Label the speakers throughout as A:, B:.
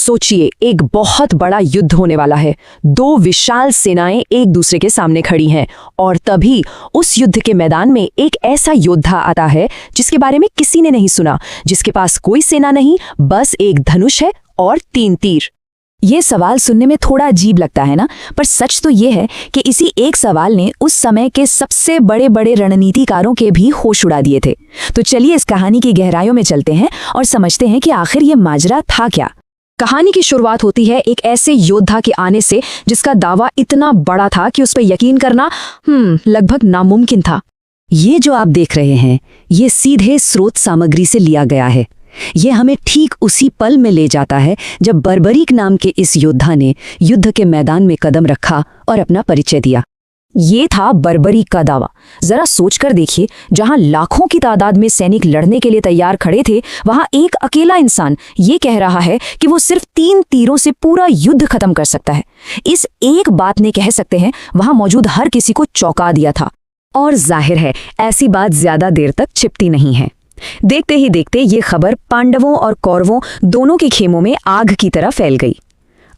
A: सोचिए, एक बहुत बड़ा युद्ध होने वाला है। दो विशाल सेनाएं एक दूसरे के सामने खड़ी हैं और तभी उस युद्ध के मैदान में एक ऐसा योद्धा आता है जिसके बारे में किसी ने नहीं सुना, जिसके पास कोई सेना नहीं, बस एक धनुष है और 3 तीर।
B: ये सवाल सुनने में थोड़ा अजीब लगता है ना, पर सच तो ये है कि इसी एक सवाल ने उस समय के सबसे बड़े बड़े रणनीतिकारों के भी होश उड़ा दिए थे। तो चलिए इस कहानी की गहराइयों में चलते हैं और समझते हैं कि आखिर ये माजरा था क्या।
A: कहानी की शुरुआत होती है एक ऐसे योद्धा के आने से जिसका दावा इतना बड़ा था कि उस पर यकीन करना लगभग नामुमकिन था।
B: ये जो आप देख रहे हैं, ये सीधे स्रोत सामग्री से लिया गया है। ये हमें ठीक उसी पल में ले जाता है जब बर्बरीक नाम के इस योद्धा ने युद्ध के मैदान में कदम रखा और अपना परिचय दिया।
A: ये था बर्बरीक का दावा। जरा सोचकर देखिए, जहां लाखों की तादाद में सैनिक लड़ने के लिए तैयार खड़े थे, वहां एक अकेला इंसान ये कह रहा है कि वो सिर्फ 3 तीरों से पूरा युद्ध खत्म कर सकता है। इस एक बात ने, कह सकते हैं, वहां मौजूद हर किसी को चौंका दिया था। और जाहिर है ऐसी बात ज्यादा देर तक छिपती नहीं है। देखते ही देखते ये खबर पांडवों और कौरवों दोनों के खेमों में आग की तरह फैल गई।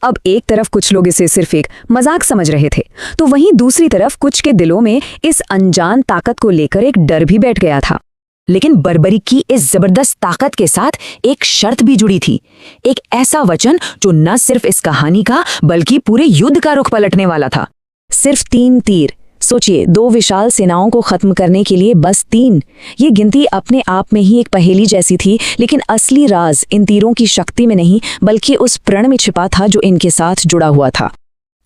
A: अब एक तरफ कुछ लोग इसे सिर्फ एक मजाक समझ रहे थे, तो वहीं दूसरी तरफ कुछ के दिलों में इस अनजान ताकत को लेकर एक डर भी बैठ गया था। लेकिन बर्बरीक की इस जबरदस्त ताकत के साथ एक शर्त भी जुड़ी थी, एक ऐसा वचन जो न सिर्फ इस कहानी का बल्कि पूरे युद्ध का रुख पलटने वाला था। सिर्फ 3 तीर। सोचिए, 2 विशाल सेनाओं को खत्म करने के लिए बस 3। ये गिनती अपने आप में ही एक पहेली जैसी थी, लेकिन असली राज इन तीरों की शक्ति में नहीं बल्कि उस प्रण में छिपा था जो इनके साथ जुड़ा हुआ था।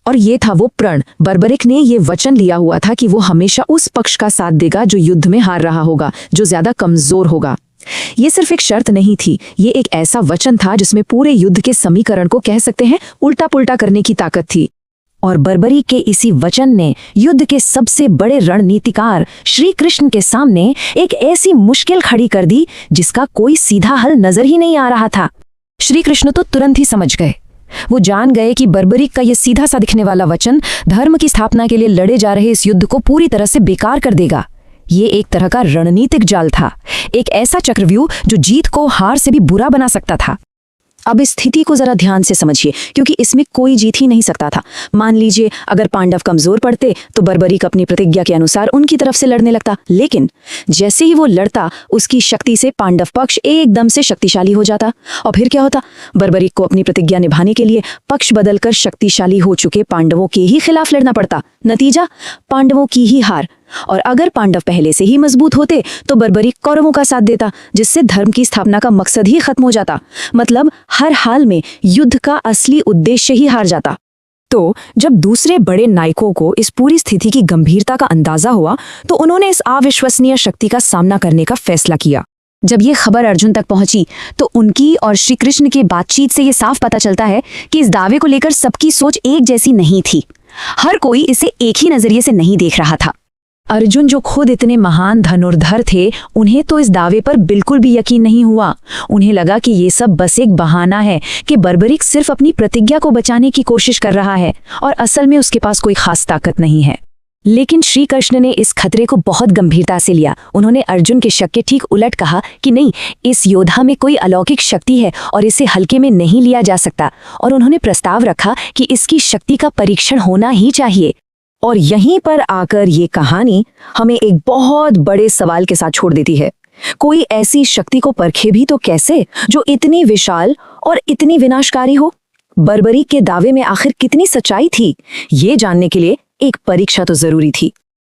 A: और ये था वो प्रण। बर्बरीक ने ये वचन लिया हुआ था कि वो हमेशा उस पक्ष का साथ देगा जो युद्ध में हार रहा होगा, जो ज्यादा कमजोर होगा। ये सिर्फ एक शर्त नहीं थी, ये एक ऐसा वचन था जिसमें पूरे युद्ध के समीकरण को, कह सकते हैं, उल्टा पुल्टा करने की ताकत थी। और बर्बरीक के इसी वचन ने युद्ध के सबसे बड़े रणनीतिकार श्री कृष्ण के सामने एक ऐसी मुश्किल खड़ी कर दी जिसका कोई सीधा हल नजर ही नहीं आ रहा था। श्री कृष्ण तो तुरंत ही समझ गए। वो जान गए कि बर्बरीक का ये सीधा सा दिखने वाला वचन धर्म की स्थापना के लिए लड़े जा रहे इस युद्ध को पूरी तरह से बेकार कर देगा। ये एक तरह का रणनीतिक जाल था, एक ऐसा चक्रव्यूह जो जीत को हार से भी बुरा बना सकता था। अब इस स्थिति को जरा ध्यान से समझिए, क्योंकि इसमें कोई जीत ही नहीं सकता था। मान लीजिए अगर पांडव कमजोर पड़ते तो बर्बरीक अपनी प्रतिज्ञा के अनुसार उनकी तरफ से लड़ने लगता, लेकिन जैसे ही वो लड़ता उसकी शक्ति से पांडव पक्ष एकदम से शक्तिशाली हो जाता। और फिर क्या होता? बर्बरीक को अपनी प्रतिज्ञा निभाने के लिए पक्ष बदलकर शक्तिशाली हो चुके पांडवों के ही खिलाफ लड़ना पड़ता। नतीजा, पांडवों की ही हार। और अगर पांडव पहले से ही मजबूत होते तो बर्बरीक कौरवों का साथ देता, जिससे धर्म की स्थापना का मकसद ही खत्म हो जाता। मतलब हर हाल में युद्ध का असली उद्देश्य ही हार जाता। तो जब दूसरे बड़े नायकों को इस पूरी स्थिति की गंभीरता का अंदाजा हुआ तो उन्होंने इस अविश्वसनीय शक्ति का सामना करने का फैसला किया। जब ये खबर अर्जुन तक पहुंची तो उनकी और श्री कृष्ण की बातचीत से ये साफ पता चलता है कि इस दावे को लेकर सबकी सोच एक जैसी नहीं थी। हर कोई इसे एक ही नजरिए से नहीं देख रहा था। अर्जुन, जो खुद इतने महान धनुर्धर थे, उन्हें तो इस दावे पर बिल्कुल भी यकीन नहीं हुआ। उन्हें लगा कि ये सब बस एक बहाना है कि बर्बरीक सिर्फ अपनी प्रतिज्ञा को बचाने की कोशिश कर रहा है और असल में उसके पास कोई खास ताकत नहीं है। लेकिन श्री कृष्ण ने इस खतरे को बहुत गंभीरता से लिया। उन्होंने अर्जुन के शक के ठीक उलट कहा कि नहीं, इस योद्धा में कोई अलौकिक शक्ति है और इसे हल्के में नहीं लिया जा सकता। और उन्होंने प्रस्ताव रखा कि इसकी शक्ति का परीक्षण होना ही चाहिए। और यहीं पर आकर ये कहानी हमें एक बहुत बड़े सवाल के साथ छोड़ देती है। कोई ऐसी शक्ति को परखे भी तो कैसे, जो इतनी विशाल और इतनी विनाशकारी हो? बर्बरीक के दावे में आखिर कितनी सच्चाई थी? ये जानने के लिए एक परीक्षा तो जरूरी थी।